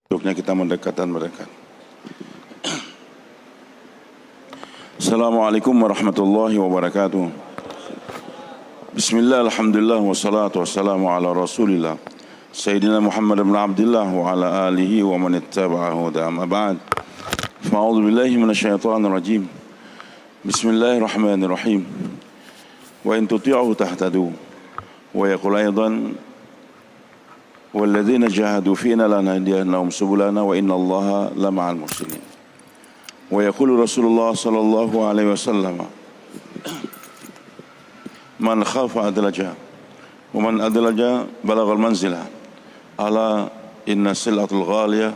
Duduknya kita mendekat dan mendekat. Assalamualaikum warahmatullahi wabarakatuh. Bismillah, alhamdulillah, wassalatu wassalamu ala rasulillah Sayyidina Muhammad ibn Abdullah wa ala alihi wa man ittaba'ahu da'ama ba'd. Fa'udhu billahi minasyaitanir rajim. Bismillahirrahmanirrahim. Wa in tuti'uhu tahtadu. Wa yaqul aidan وَالَّذِينَ جَاهَدُوا فِينَا لَنَهْدِيَنَّهُمْ سُبُلَنَا وَإِنَّ اللَّهَ لَمَعَ الْمُحْسِنِينَ وَيَقُولُ رسول الله صلى الله عليه وسلم مَنْ خَافَ أَدْلَجَ وَمَنْ أَدْلَجَ بَلَغَ الْمَنْزِلَةَ أَلَا إِنَّ السِّلْعَةَ الْغَالِيَةَ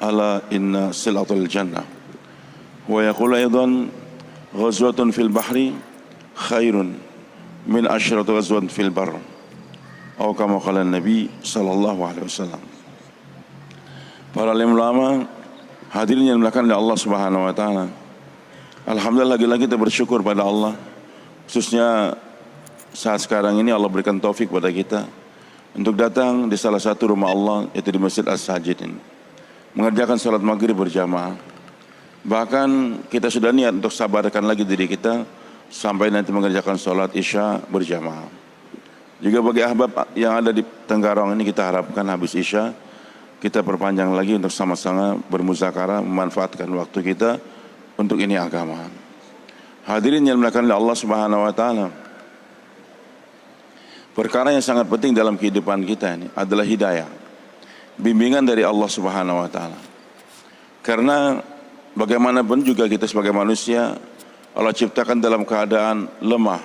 أَلَا إِنَّ السِّلْعَةَ الْجَنَّةِ ويقول أيضا غزوة في البحر خير من 10 غزوة في البر atau kama qala Nabi sallallahu alaihi wasallam. Para alim ulama, hadirin yang dimuliakan oleh Allah Subhanahu wa taala. Alhamdulillah, lagi-lagi kita bersyukur pada Allah, khususnya saat sekarang ini Allah berikan taufik pada kita untuk datang di salah satu rumah Allah, yaitu di Masjid As-Sajid ini, mengerjakan salat maghrib berjamaah. Bahkan kita sudah niat untuk sabarkan lagi diri kita sampai nanti mengerjakan salat Isya berjamaah. Juga bagi ahbab yang ada di Tenggarong ini, kita harapkan habis Isya kita perpanjang lagi untuk sama-sama bermuzakarah, memanfaatkan waktu kita untuk ini agama. Hadirin yang dimuliakan oleh Allah Subhanahu wa taala. Perkara yang sangat penting dalam kehidupan kita ini adalah hidayah, bimbingan dari Allah Subhanahu wa taala. Karena bagaimanapun juga kita sebagai manusia Allah ciptakan dalam keadaan lemah.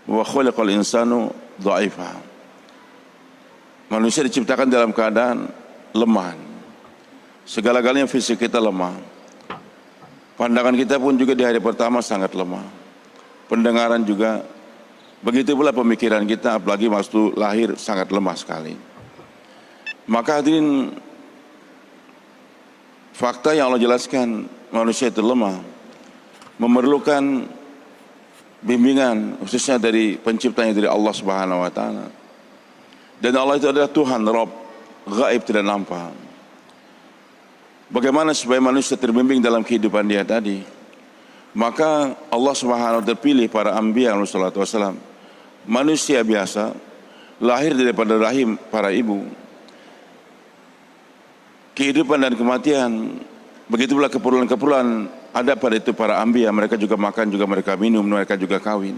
Wa khuliqal insanu dha'ifa. Manusia diciptakan dalam keadaan lemah. Segala-galanya fisik kita lemah. Pandangan kita pun juga di hari pertama sangat lemah. Pendengaran juga. Begitu pula pemikiran kita, apalagi waktu lahir sangat lemah sekali. Maka hadirin, fakta yang Allah jelaskan, manusia itu lemah, memerlukan bimbingan khususnya dari penciptanya, dari Allah Subhanahu wa taala. Dan Allah itu adalah Tuhan, Rabb, gaib, tidak nampak. Bagaimana supaya manusia terbimbing dalam kehidupan dia tadi? Maka Allah Subhanahu wa taala terpilih para anbiya alaihi salatu wasalam, manusia biasa, lahir daripada rahim para ibu. Kehidupan dan kematian, begitu pula keperluan-keperluan ada pada itu para anbiya. Mereka juga makan, juga mereka minum, mereka juga kawin.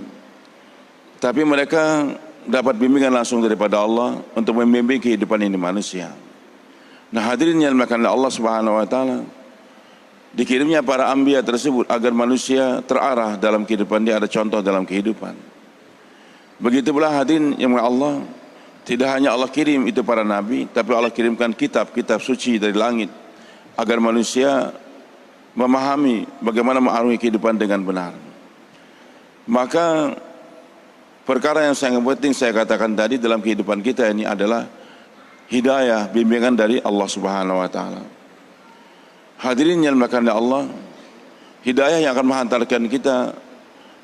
Tapi mereka dapat bimbingan langsung daripada Allah untuk membimbing kehidupan ini manusia. Nah hadirin yang dimuliakan oleh Allah Subhanahu wa taala, dikirimnya para anbiya tersebut agar manusia terarah dalam kehidupan dia, ada contoh dalam kehidupan. Begitu pula hadirin yang dimuliakan Allah, tidak hanya Allah kirim itu para nabi, tapi Allah kirimkan kitab-kitab suci dari langit agar manusia memahami bagaimana mengarungi kehidupan dengan benar. Maka perkara yang sangat penting saya katakan tadi dalam kehidupan kita ini adalah hidayah, bimbingan dari Allah Subhanahu wa taala. Hadirin yang dimuliakan oleh Allah, hidayah yang akan menghantarkan kita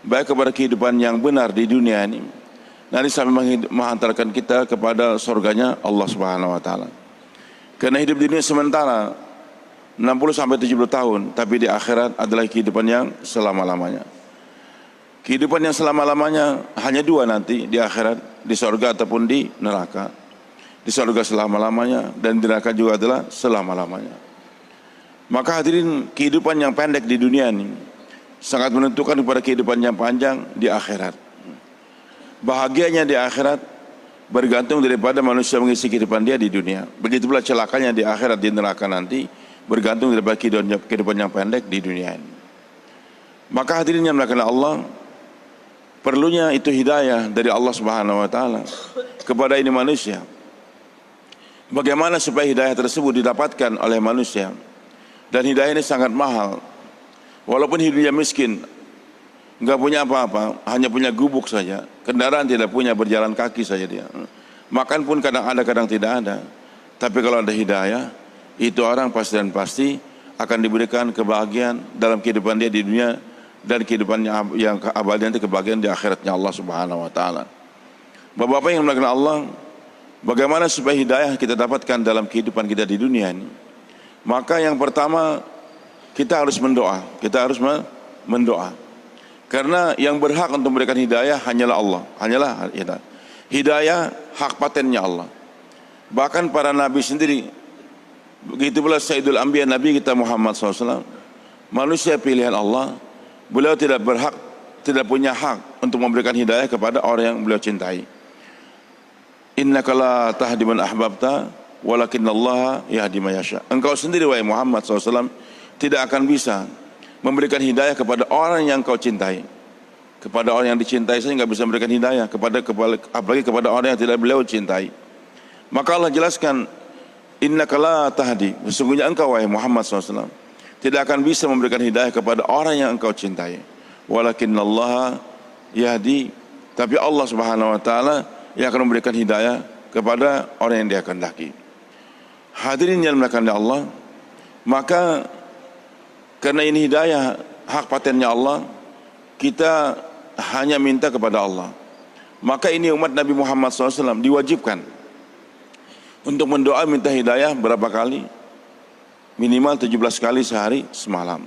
baik kepada kehidupan yang benar di dunia ini, nanti sampai menghantarkan kita kepada surganya Allah Subhanahu wa taala. Karena hidup di dunia sementara 60 sampai 70 tahun, tapi di akhirat adalah kehidupan yang selama-lamanya. Kehidupan yang selama-lamanya hanya dua nanti di akhirat, di surga ataupun di neraka. Di surga selama-lamanya dan di neraka juga adalah selama-lamanya. Maka hadirin, kehidupan yang pendek di dunia ini sangat menentukan kepada kehidupan yang panjang di akhirat. Bahagianya di akhirat bergantung daripada manusia mengisi kehidupan dia di dunia. Begitu pula celakanya di akhirat, di neraka nanti bergantung daripada kehidupan yang pendek di dunia ini. Maka hadirin yang dimuliakan Allah, perlunya itu hidayah dari Allah Subhanahu wa taala kepada ini manusia. Bagaimana supaya hidayah tersebut didapatkan oleh manusia? Dan hidayah ini sangat mahal. Walaupun hidupnya miskin, enggak punya apa-apa, hanya punya gubuk saja, kendaraan tidak punya, berjalan kaki saja dia. Makan pun kadang ada, kadang tidak ada. Tapi kalau ada hidayah, itu orang pasti dan pasti akan diberikan kebahagiaan dalam kehidupan dia di dunia dan kehidupannya yang abadi nanti, kebahagiaan di akhiratnya Allah Subhanahu wa taala. Bapak-bapak yang dimuliakan Allah, Bagaimana supaya hidayah kita dapatkan dalam kehidupan kita di dunia ini? Maka yang pertama kita harus mendoa. Kita harus mendoa. Karena yang berhak untuk memberikan hidayah hanyalah Allah. Hanyalah hidayah hak patennya Allah. Bahkan para nabi sendiri, begitu pula Sayyidul Anbiya Nabi kita Muhammad SAW, manusia pilihan Allah. Beliau tidak berhak, tidak punya hak untuk memberikan hidayah kepada orang yang beliau cintai. Innaka la tahdi man ahbabta walakinallaha yahdi man yasha. Engkau sendiri wahai Muhammad SAW tidak akan bisa memberikan hidayah kepada orang yang kau cintai. Kepada orang yang dicintai saja nggak bisa memberikan hidayah, apalagi kepada orang yang tidak beliau cintai. Maka Allah jelaskan, innaka la tahdi, sesungguhnya engkau wahai Muhammad SAW tidak akan bisa memberikan hidayah kepada orang yang engkau cintai. Walakinallaha yahdi, tapi Allah Subhanahu wa taala yang akan memberikan hidayah kepada orang yang dia kehendaki. Hadirin yang dimuliakan Allah, maka karena ini hidayah hak patennya Allah, kita hanya minta kepada Allah. Maka ini umat Nabi Muhammad SAW diwajibkan untuk mendoa minta hidayah berapa kali? Minimal 17 kali sehari semalam.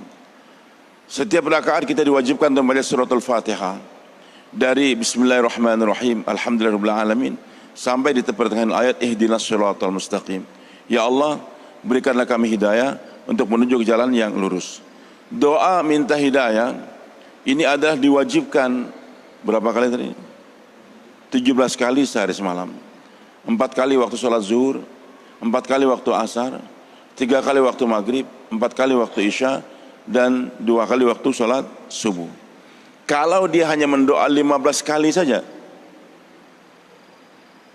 Setiap rakaat kita diwajibkan untuk membaca suratul Fatihah dari Bismillahirrahmanirrahim, Alhamdulillahirabbil alamin sampai di pertengahan ayat ihdinas shiratal mustaqim. Ya Allah, berikanlah kami hidayah untuk menuju ke jalan yang lurus. Doa minta hidayah ini adalah diwajibkan berapa kali tadi? 17 kali sehari semalam. 4 kali waktu sholat zuhur, 4 kali waktu asar, 3 kali waktu maghrib, 4 kali waktu isya, dan 2 kali waktu sholat subuh. Kalau dia hanya mendoa 15 kali saja,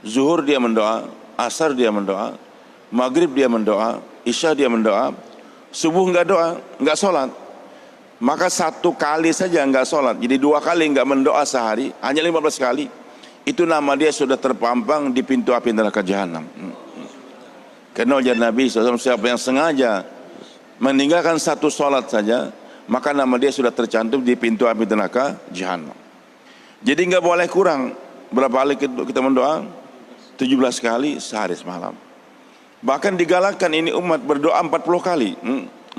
zuhur dia mendoa, asar dia mendoa, maghrib dia mendoa, isya dia mendoa, subuh enggak doa, enggak sholat, maka 1 kali saja enggak sholat, jadi 2 kali enggak mendoa sehari, hanya 15 kali, itu nama dia sudah terpampang di pintu api neraka jahanam. Karena ujar Nabi SAW, siapa yang sengaja meninggalkan 1 sholat saja, maka nama dia sudah tercantum di pintu api neraka jahanam. Jadi enggak boleh kurang. Berapa kali kita mendoa? 17 kali sehari semalam. Bahkan digalakkan ini umat berdoa 40 kali. 40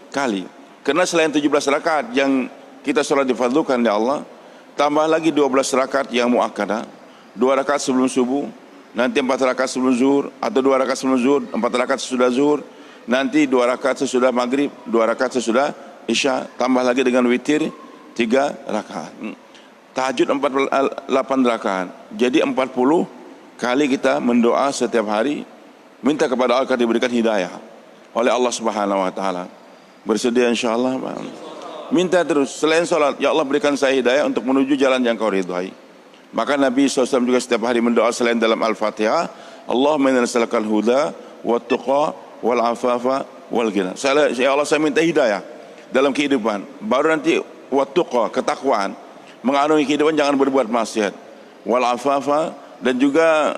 kali. Karena selain 17 rakaat yang kita sholat difadlukan ya Allah, tambah lagi 12 rakaat yang muakkadah. 2 rakaat sebelum subuh, nanti 4 rakaat sebelum zuhur, atau 2 rakaat sebelum zuhur, 4 rakaat sesudah zuhur, nanti 2 rakaat sesudah maghrib, 2 rakaat sesudah isya, tambah lagi dengan witir 3 rakaat. Tahajud 8 rakaat. Jadi 40 kali kita mendoa setiap hari, minta kepada Allah agar diberikan hidayah oleh Allah Subhanahu wa taala. Bersedia insyaallah, minta terus selain salat, ya Allah berikan saya hidayah untuk menuju jalan yang Kau ridhai. Maka Nabi SAW juga setiap hari mendoa selain dalam Al-Fatihah, Allahumma inna nas'alukal huda wat tuqa wal afafa wal ghina. Ya Allah, saya minta hidayah dalam kehidupan, baru nanti wat tuqa, ketakwaan, mengarungi kehidupan jangan berbuat maksiat, wal afafa, dan juga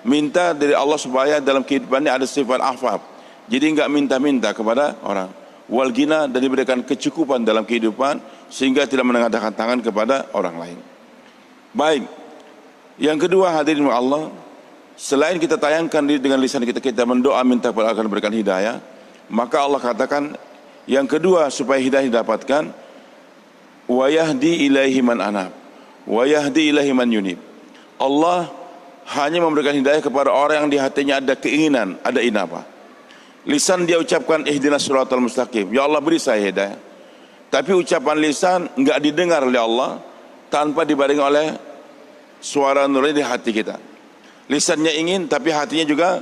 minta dari Allah supaya dalam kehidupannya ada sifat afaf, jadi enggak minta-minta kepada orang, wal ghina, dan diberikan kecukupan dalam kehidupan sehingga tidak menengadahkan tangan kepada orang lain. Baik, yang kedua hadirin Allah, selain kita tayangkan dengan lisan kita mendoa minta kepada Allah akan berikan hidayah, maka Allah katakan yang kedua supaya hidayah didapatkan, wa yahdi ilaihi man anab wa yahdi ilaihi man yunib. Allah hanya memberikan hidayah kepada orang yang di hatinya ada keinginan, ada inabah. Lisan dia ucapkan ihdinas shiratal mustaqim, ya Allah beri saya hidayah, tapi ucapan lisan enggak didengar oleh Allah tanpa dibarengi oleh suara nurani di hati kita. Lisannya ingin tapi hatinya juga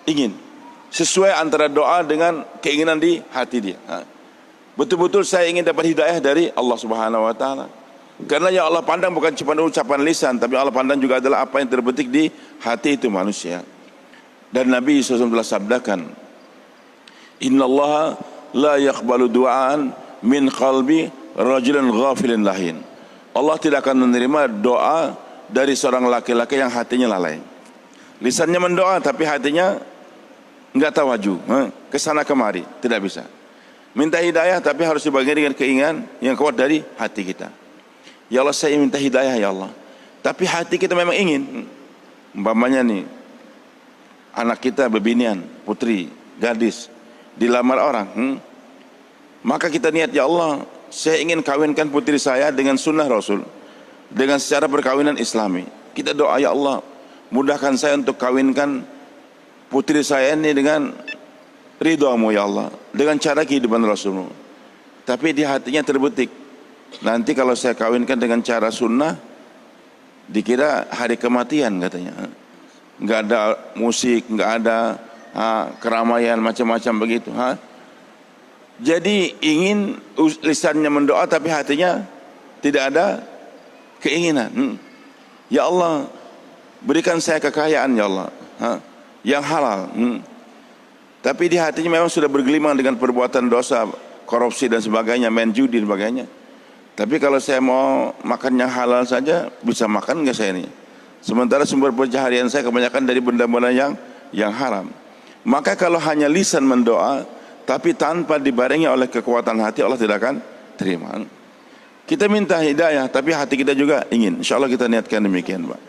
ingin, sesuai antara doa dengan keinginan di hati dia. Betul-betul saya ingin dapat hidayah dari Allah Subhanahu wa taala. Karena ya Allah pandang bukan cuma ucapan lisan, tapi Allah pandang juga adalah apa yang terbetik di hati itu manusia. Dan Nabi SAW telah sabdakan, innallaha la yaqbalu du'aan min qalbi rajulan ghafilin lahin. Allah tidak akan menerima doa dari seorang laki-laki yang hatinya lalai. Lisannya mendoa tapi hatinya enggak tawaju, kesana kemari, tidak bisa. Minta hidayah tapi harus dibarengi dengan keinginan yang kuat dari hati kita. Ya Allah saya minta hidayah ya Allah, tapi hati kita memang ingin. Umpamanya nih, anak kita bebinian, putri, gadis, dilamar orang. Maka kita niat, ya Allah, saya ingin kawinkan putri saya dengan sunnah Rasul, dengan secara perkawinan Islami. Kita doa, ya Allah, mudahkan saya untuk kawinkan putri saya ini dengan ridhamu ya Allah, dengan cara kehidupan Rasulmu. Tapi di hatinya terbetik, nanti kalau saya kawinkan dengan cara sunnah, dikira hari kematian katanya. Nggak ada musik, nggak ada keramaian macam-macam begitu. Jadi ingin lisannya mendoa tapi hatinya tidak ada keinginan. Ya Allah, berikan saya kekayaan ya Allah, yang halal. Tapi di hatinya memang sudah bergelimang dengan perbuatan dosa, korupsi dan sebagainya, main judi dan sebagainya. Tapi kalau saya mau makan yang halal saja, bisa makan nggak saya ini? Sementara sumber pencaharian saya kebanyakan dari benda-benda yang haram. Maka kalau hanya lisan mendoa, tapi tanpa dibarengi oleh kekuatan hati, Allah tidak akan terima. Kita minta hidayah, tapi hati kita juga ingin. Insya Allah kita niatkan demikian, Pak.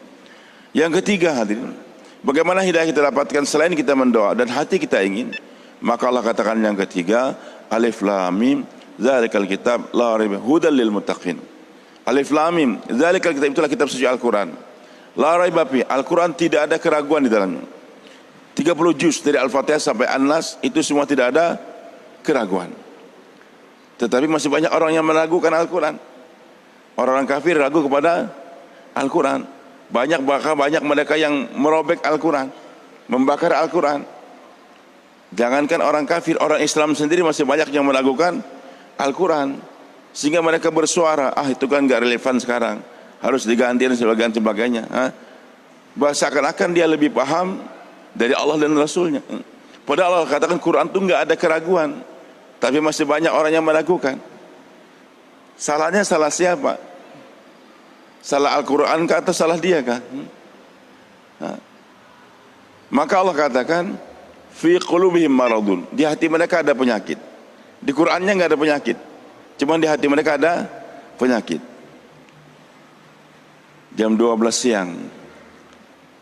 Yang ketiga, hadirin, bagaimana hidayah kita dapatkan selain kita mendoa dan hati kita ingin? Maka Allah katakan yang ketiga, Alif Lam Mim, Dzalikal kitab la raiba hudal lil muttaqin. Alif Lam Mim, Dzalikal kitab, itulah kitab suci Al-Quran. La raiba fi, Al-Quran tidak ada keraguan di dalamnya. 30 juz dari Al-Fatihah sampai An-Nas itu semua tidak ada keraguan. Tetapi masih banyak orang yang meragukan Al-Quran. Orang-orang kafir ragu kepada Al-Quran. Bahkan banyak mereka yang merobek Al-Quran, membakar Al-Quran. Jangankan orang kafir, orang Islam sendiri masih banyak yang meragukan Al-Quran. Sehingga mereka bersuara, itu kan gak relevan sekarang, harus diganti dan sebagainya. Seakan-akan dia lebih paham dari Allah dan Rasulnya. Padahal Allah katakan Quran itu gak ada keraguan, tapi masih banyak orang yang meragukan. Salahnya salah siapa? Salah Al-Quran kah atau salah dia kah? Maka Allah katakan fi qulubihim maradun, di hati mereka ada penyakit. Di Qurannya nggak ada penyakit, cuma di hati mereka ada penyakit. Jam 12 siang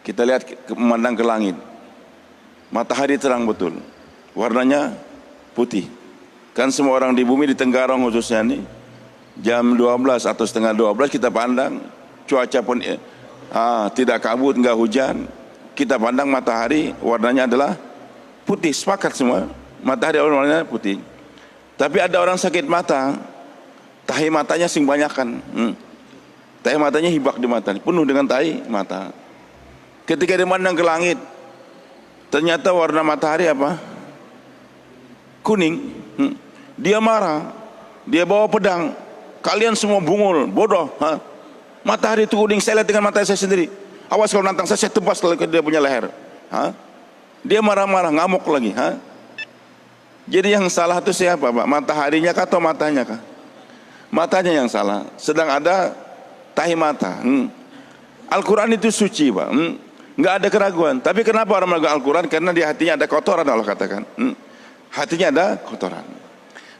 kita lihat memandang ke langit, matahari terang betul, warnanya putih. Kan semua orang di bumi, di Tenggarong khususnya nih, jam 12 atau setengah 12 kita pandang, cuaca pun tidak kabut, nggak hujan, kita pandang matahari warnanya adalah putih, sepakat semua, matahari warnanya putih. Tapi ada orang sakit mata, tahi matanya sing banyakan, tahi matanya hibak di mata, penuh dengan tahi mata. Ketika dia memandang ke langit, ternyata warna matahari apa? Kuning. Dia marah, dia bawa pedang. Kalian semua bungul, bodoh. Matahari itu kuning, saya lihat dengan mata saya sendiri. Awas kalau nantang saya tebas kalau dia punya leher. Dia marah-marah, ngamuk lagi. Jadi yang salah itu siapa, Pak? Mataharinya kah atau matanya kah? Matanya yang salah. Sedang ada tahi mata. Al-Quran itu suci, Pak. Nggak ada keraguan. Tapi kenapa orang meragukan Al-Quran? Karena di hatinya ada kotoran, Allah katakan. Hatinya ada kotoran.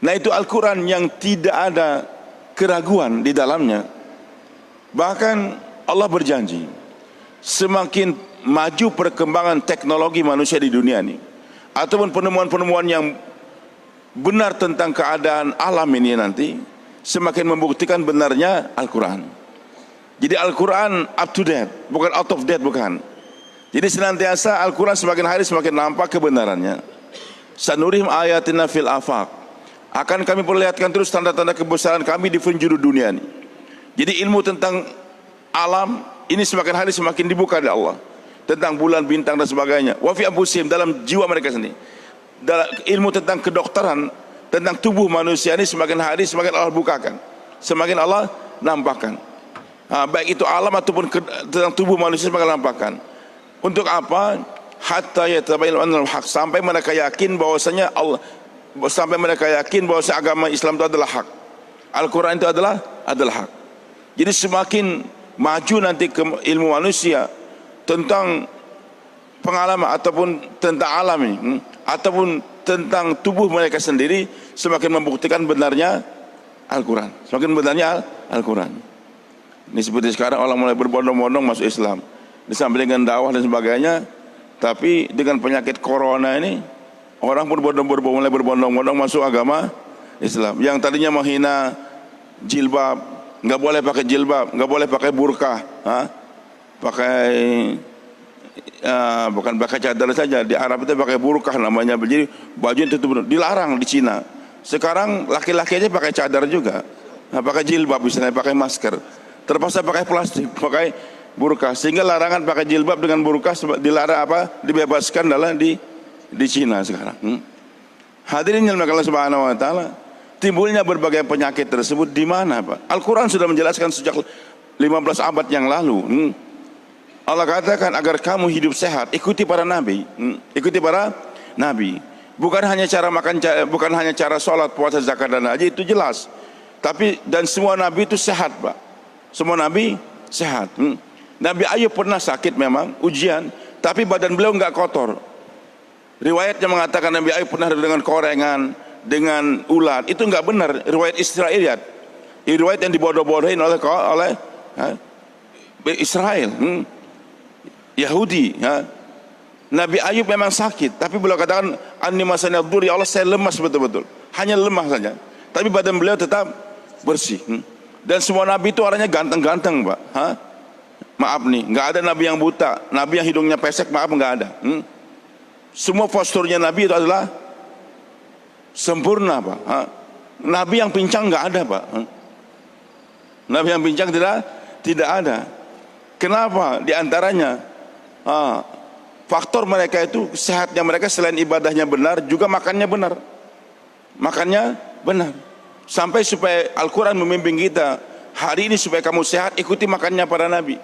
Nah, itu Al-Quran yang tidak ada keraguan di dalamnya. Bahkan Allah berjanji, semakin maju perkembangan teknologi manusia di dunia ini, ataupun penemuan-penemuan yang benar tentang keadaan alam ini nanti, semakin membuktikan benarnya Al-Quran. Jadi Al-Quran up to date, bukan out of date, bukan. Jadi senantiasa Al-Quran semakin hari semakin nampak kebenarannya. Sanurihim ayatina fil afaq, akan kami perlihatkan terus tanda-tanda kebesaran kami di penjuru dunia ini. Jadi ilmu tentang alam ini semakin hari semakin dibuka oleh Allah, tentang bulan, bintang dan sebagainya. Wa fi anfusihim, dalam jiwa mereka sendiri. Dalam ilmu tentang kedokteran, tentang tubuh manusia ini semakin hari semakin Allah bukakan, semakin Allah nampakkan. Baik itu alam ataupun tentang tubuh manusia semakin nampakkan. Untuk apa? Hatta yatabayyana annahu haq, sampai mereka yakin bahwasanya Allah, sampai mereka yakin bahwa agama Islam itu adalah hak, Al-Quran itu adalah hak. Jadi semakin maju nanti ke ilmu manusia tentang pengalaman ataupun tentang alam ini, ataupun tentang tubuh mereka sendiri, semakin membuktikan benarnya Al-Quran, semakin benarnya Al-Quran. Ini seperti sekarang orang mulai berbondong-bondong masuk Islam, disampaikan dengan dakwah dan sebagainya. Tapi dengan penyakit corona ini, Orang pun mulai berbondong-bondong masuk agama Islam. Yang tadinya menghina jilbab, nggak boleh pakai jilbab, nggak boleh pakai burka, pakai bukan pakai cadar saja. Di Arab itu pakai burka namanya. Jadi baju itu dilarang di Cina. Sekarang laki-laki aja pakai cadar juga, pakai jilbab misalnya, pakai masker. Terpaksa pakai plastik, pakai burka. Sehingga larangan pakai jilbab dengan burka dilarang dibebaskan di Cina sekarang. Hadirin yang Allah Subhanahu wa taala, timbulnya berbagai penyakit tersebut di mana, Pak? Al-Qur'an sudah menjelaskan sejak 15 abad yang lalu. Allah katakan agar kamu hidup sehat, ikuti para nabi. Ikuti para nabi. Bukan hanya cara makan, bukan hanya cara sholat, puasa, zakat dan haji, itu jelas. Tapi dan semua nabi itu sehat, Pak. Semua nabi sehat. Nabi Ayub pernah sakit memang, ujian, tapi badan beliau enggak kotor. Riwayatnya mengatakan Nabi Ayub pernah dengan korengan, dengan ulat. Itu enggak benar, riwayat Israiliyat. Riwayat yang dibodoh-bodohin oleh Israel, Yahudi. Nabi Ayub memang sakit, tapi beliau katakan anni masani ad-dur, ya Allah saya lemas betul-betul. Hanya lemah saja. Tapi badan beliau tetap bersih. Dan semua nabi itu orangnya ganteng-ganteng, Pak. Maaf nih, nggak ada nabi yang buta, nabi yang hidungnya pesek, maaf nggak ada. Semua posturnya nabi itu adalah sempurna, Pak. Nabi yang pincang nggak ada, Pak. Nabi yang pincang tidak ada. Kenapa? Di antaranya faktor mereka itu sehatnya mereka selain ibadahnya benar, juga makannya benar. Makannya benar. Sampai supaya Al-Quran membimbing kita hari ini supaya kamu sehat, ikuti makannya para nabi.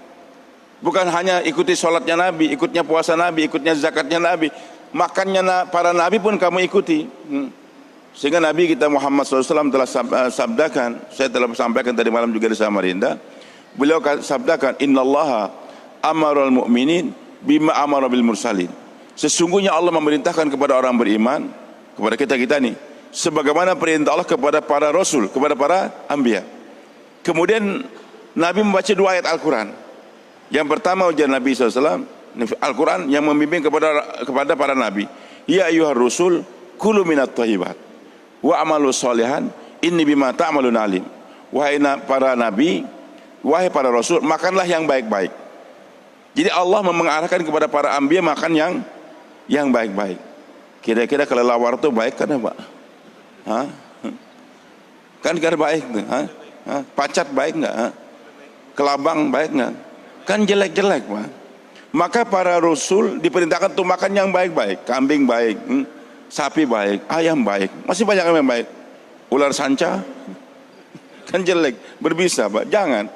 Bukan hanya ikuti sholatnya nabi, ikutnya puasa nabi, ikutnya zakatnya nabi, makannya para nabi pun kamu ikuti. Sehingga Nabi kita Muhammad SAW telah sabdakan, saya telah sampaikan tadi malam juga di Samarinda, beliau sabdakan, innallaha amaral mu'minin bima amara bil mursalin. Sesungguhnya Allah memerintahkan kepada orang beriman, kepada kita nih, sebagaimana perintah Allah kepada para rasul, kepada para anbiya. Kemudian Nabi membaca dua ayat Al-Quran. Yang pertama ujian Nabi SAW, Al-Quran yang membimbing kepada para nabi. Ya ayyuhar rusul kulu minat thayyibat wa amalu sholihan inni bima ta'malun alim. Wahai para nabi, wahai para rasul, makanlah yang baik-baik. Jadi Allah mengarahkan kepada para anbiya makan yang baik-baik. Kira-kira kelelawar itu baik kan, Pak? Kan baik tuh, pacat baik enggak? Kelabang baik enggak? Kan jelek-jelek, Pak. Maka para rasul diperintahkan untuk makan yang baik-baik. Kambing baik, sapi baik, ayam baik. Masih banyak yang baik. Ular sanca kan jelek, berbisa, Pak. Jangan.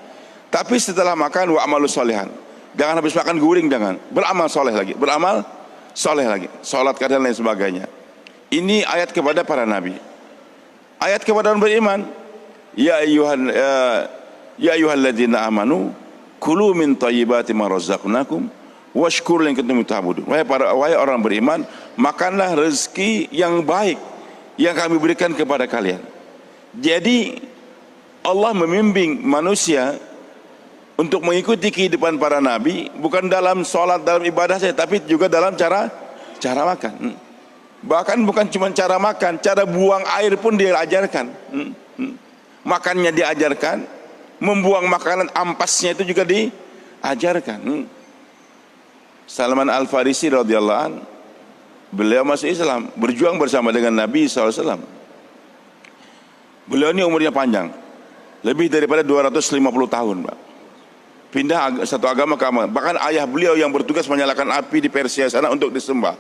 Tapi setelah makan wa amalu sholihan. Jangan habis makan guring, jangan. Beramal soleh lagi, beramal soleh lagi. Salat dan lain sebagainya. Ini ayat kepada para nabi. Ayat kepada orang beriman. Ya ayyuhalladzina amanu kulu min thayyibati ma razaqnakum washkuru in kuntum ta'budun. Wahai orang beriman, makanlah rezeki yang baik yang kami berikan kepada kalian. Jadi Allah membimbing manusia untuk mengikuti kehidupan para nabi, bukan dalam sholat, dalam ibadah saja, tapi juga dalam cara makan. Bahkan bukan cuma cara makan, cara buang air pun diajarkan. Makannya diajarkan, membuang makanan ampasnya itu juga diajarkan. Salman Al-Farisi radhiyallahu an, beliau masuk Islam, berjuang bersama dengan Nabi SAW. Beliau ini umurnya panjang, lebih daripada 250 tahun, Pak. Pindah satu agama ke agama. Bahkan ayah beliau yang bertugas menyalakan api di Persia sana untuk disembah.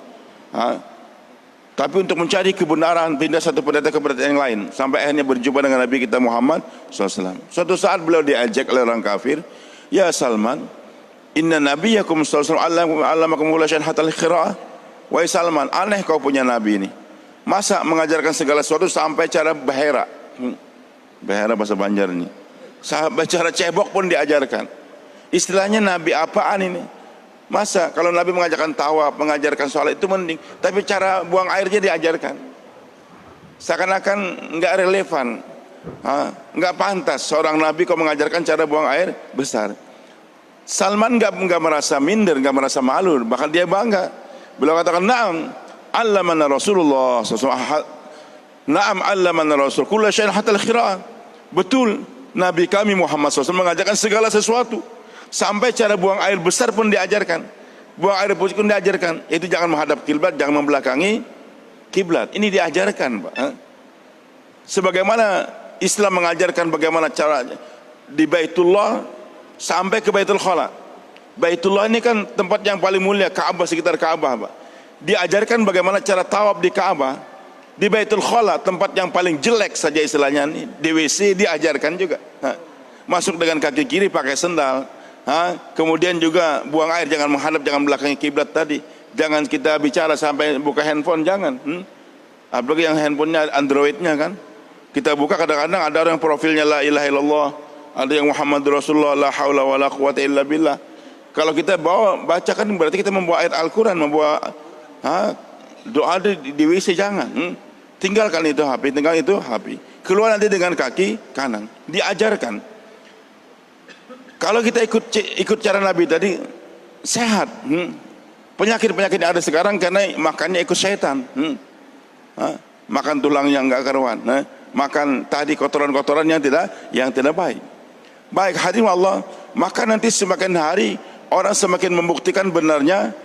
Tapi untuk mencari kebenaran, pindah satu pendeta ke pendeta yang lain, sampai akhirnya berjumpa dengan Nabi kita Muhammad SAW. Suatu saat beliau diajak oleh orang kafir, ya Salman, inna nabiyakum sallallahu alaihi wasallam allamakum kulla syai'in hatta al-qira'ah. Wahai Salman, aneh kau punya nabi ini. Masa mengajarkan segala sesuatu sampai cara bahera. Bahera bahasa Banjar ini. Sampai cara cebok pun diajarkan. Istilahnya nabi apaan ini? Masa kalau nabi mengajarkan tawaf, mengajarkan sholat itu mending, tapi cara buang airnya diajarkan. Seakan-akan enggak relevan. Enggak pantas seorang nabi kau mengajarkan cara buang air besar. Salman enggak merasa minder, enggak merasa malu, bahkan dia bangga. Beliau katakan, "Na'am, allamana Rasulullah SAW. Na'am allamana Rasul kulla syai'in hatta al-qira'ah. Betul, Nabi kami Muhammad SAW mengajarkan segala sesuatu. Sampai cara buang air besar pun diajarkan. Buang air putih pun diajarkan. Itu jangan menghadap kiblat, jangan membelakangi kiblat. Ini diajarkan, Pak. Sebagaimana Islam mengajarkan bagaimana cara di Baitullah sampai ke Baitul Khala. Baitullah ini kan tempat yang paling mulia, Ka'bah, sekitar Ka'bah, Pak. Diajarkan bagaimana cara tawaf di Ka'bah. Di Baitul Khala, tempat yang paling jelek saja istilahnya ini, di WC diajarkan juga. Masuk dengan kaki kiri pakai sendal. Kemudian juga buang air jangan menghadap, jangan belakangi kiblat tadi. Jangan kita bicara sampai buka handphone, jangan. Apalagi yang handphonenya Androidnya kan. Kita buka kadang-kadang ada orang profilnya la ilaha illallah, ada yang Muhammad Rasulullah, la haula wala quwata illa billah. Kalau kita bacakan berarti kita membawa ayat Al-Quran, membawa doa di WC jangan. Tinggalkan itu HP, tinggal itu HP. Keluar nanti dengan kaki kanan. Diajarkan. Kalau kita ikut cara Nabi tadi sehat. Penyakit-penyakit yang ada sekarang karena makannya ikut syaitan. Makan tulang yang enggak karuan. Makan tadi kotoran-kotoran yang tidak baik. Baik, hadirin Allah, maka nanti semakin hari orang semakin membuktikan benarnya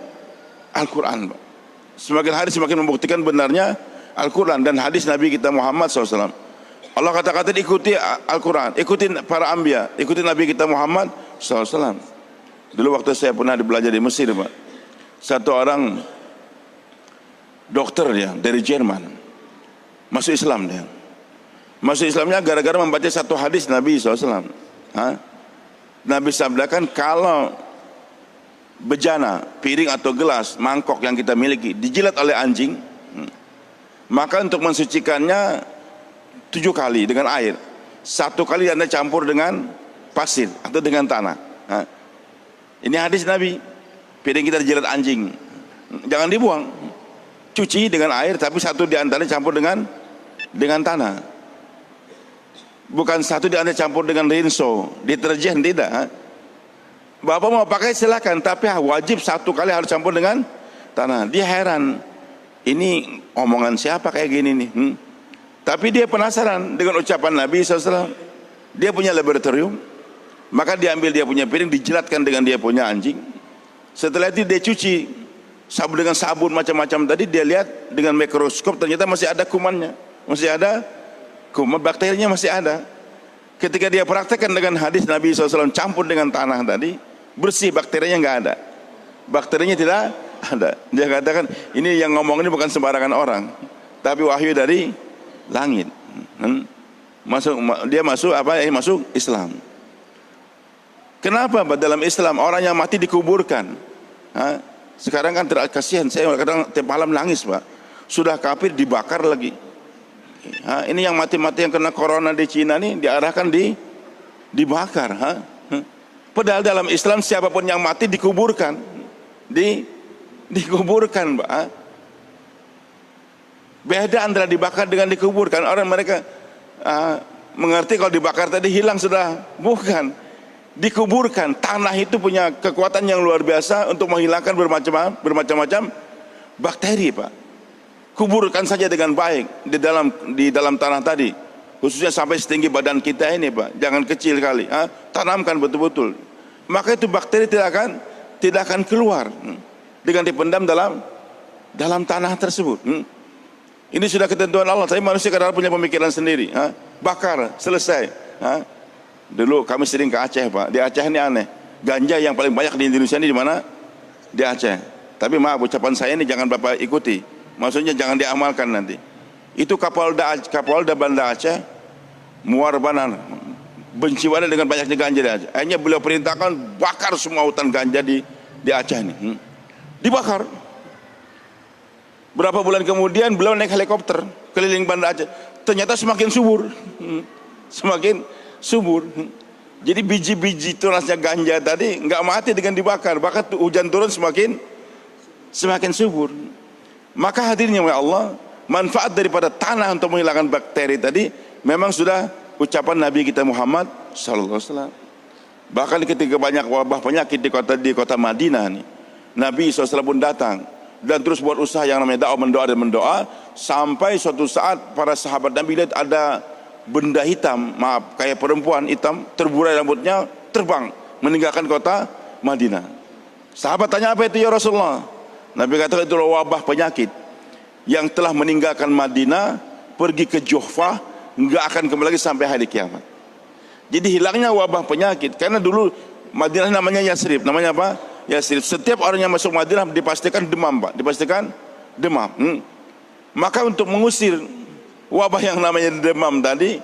Al-Quran. Semakin hari semakin membuktikan benarnya Al-Quran dan hadis Nabi kita Muhammad SAW. Allah kata-kata ikuti Al-Quran, ikuti para anbiya, ikuti Nabi kita Muhammad SAW. Dulu waktu saya pernah belajar di Mesir, Pak, satu orang dokter dia dari Jerman masuk Islam dia. Masuk Islamnya gara-gara membaca satu hadis Nabi SAW. Nabi sabdakan kalau bejana, piring atau gelas, mangkok yang kita miliki dijilat oleh anjing, maka untuk mensucikannya 7 kali dengan air. 1 kali Anda campur dengan pasir atau dengan tanah. Ini hadis Nabi. Piring kita dijilat anjing, jangan dibuang, cuci dengan air, tapi 1 di antaranya campur dengan tanah. Bukan 1 di antaranya campur dengan rinso, deterjen, tidak. Bapak mau pakai silakan, tapi wajib 1 kali harus campur dengan tanah. Dia heran, ini omongan siapa kayak gini nih? Tapi dia penasaran dengan ucapan Nabi SAW. Dia punya laboratorium, maka diambil dia punya piring, dijilatkan dengan dia punya anjing. Setelah itu dia cuci dengan sabun macam-macam tadi. Dia lihat dengan mikroskop, ternyata masih ada kumannya, masih ada kuman, bakterinya masih ada. Ketika dia praktekkan dengan hadis Nabi SAW campur dengan tanah tadi, bersih, bakterinya nggak ada, bakterinya tidak ada. Dia katakan ini yang ngomong ini bukan sembarangan orang, tapi wahyu dari langit. Dia masuk Islam. Kenapa dalam Islam orang yang mati dikuburkan? Sekarang kan kasihan, saya kadang tiap malam nangis, Pak. Sudah kafir dibakar lagi. Ini yang mati-mati yang kena corona di Cina nih diarahkan dibakar. Padahal dalam Islam siapapun yang mati dikuburkan, dikuburkan, Pak. Beda antara dibakar dengan dikuburkan. Orang mereka mengerti kalau dibakar tadi hilang sudah, bukan. Dikuburkan, tanah itu punya kekuatan yang luar biasa untuk menghilangkan bermacam-macam bakteri, Pak. Kuburkan saja dengan baik di dalam tanah tadi, khususnya sampai setinggi badan kita ini, Pak. Jangan kecil kali. Tanamkan betul-betul. Maka itu bakteri tidak akan keluar dengan dipendam dalam tanah tersebut. Ini sudah ketentuan Allah. Tapi manusia kadang punya pemikiran sendiri. Bakar, selesai. Dulu kami sering ke Aceh, Pak. Di Aceh ini aneh. Ganja yang paling banyak di Indonesia ini di mana? Di Aceh. Tapi maaf, ucapan saya ini jangan Bapak ikuti. Maksudnya jangan diamalkan nanti. Itu Kapolda Banda Aceh, Muar Banan, benci banget dengan banyaknya ganja di Aceh. Akhirnya beliau perintahkan bakar semua hutan ganja di Aceh ini. Dibakar. Berapa bulan kemudian beliau naik helikopter keliling Banda Aceh. Ternyata semakin subur. Semakin subur. Jadi biji-biji tunasnya ganja tadi nggak mati dengan dibakar. Bahkan hujan turun semakin subur. Maka hadirnya oleh Allah, manfaat daripada tanah untuk menghilangkan bakteri tadi memang sudah ucapan Nabi kita Muhammad SAW. Bahkan ketika banyak wabah penyakit di kota Madinah nih, Nabi SAW pun datang dan terus buat usaha yang namanya dakwah, mendoa dan mendoa, sampai suatu saat para sahabat Nabi lihat ada benda hitam, maaf, kayak perempuan hitam, terburai rambutnya, terbang meninggalkan kota Madinah. Sahabat tanya, apa itu ya Rasulullah? Nabi kata, itu wabah penyakit yang telah meninggalkan Madinah, pergi ke Juhfah, enggak akan kembali lagi sampai hari kiamat. Jadi hilangnya wabah penyakit, karena dulu Madinah namanya Yasrib. Namanya apa? Yasrib. Setiap orang yang masuk Madinah dipastikan demam, Pak. Dipastikan demam. Maka untuk mengusir wabah yang namanya demam tadi,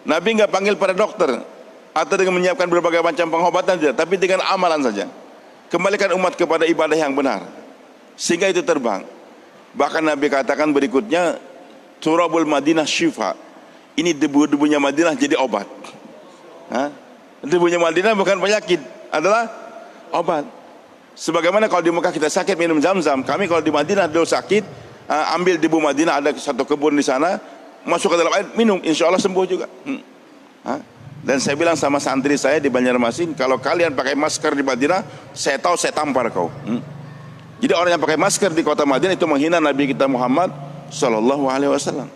Nabi enggak panggil para dokter atau dengan menyiapkan berbagai macam pengobatan, tidak, tapi dengan amalan saja. Kembalikan umat kepada ibadah yang benar, sehingga itu terbang. Bahkan Nabi katakan berikutnya, turabul Madinah syifa. Ini debu-debunya Madinah jadi obat. Debunya Madinah bukan penyakit, adalah obat. Sebagaimana kalau di Mekah kita sakit minum Zam-Zam, kami kalau di Madinah dulu sakit, ambil debu Madinah, ada satu kebun di sana, masuk ke dalam air, minum, insya Allah sembuh juga. Dan saya bilang sama santri saya di Banjarmasin, kalau kalian pakai masker di Madinah, saya tahu saya tampar kau. Jadi orang yang pakai masker di kota Madinah itu menghina Nabi kita Muhammad Sallallahu Alaihi Wasallam.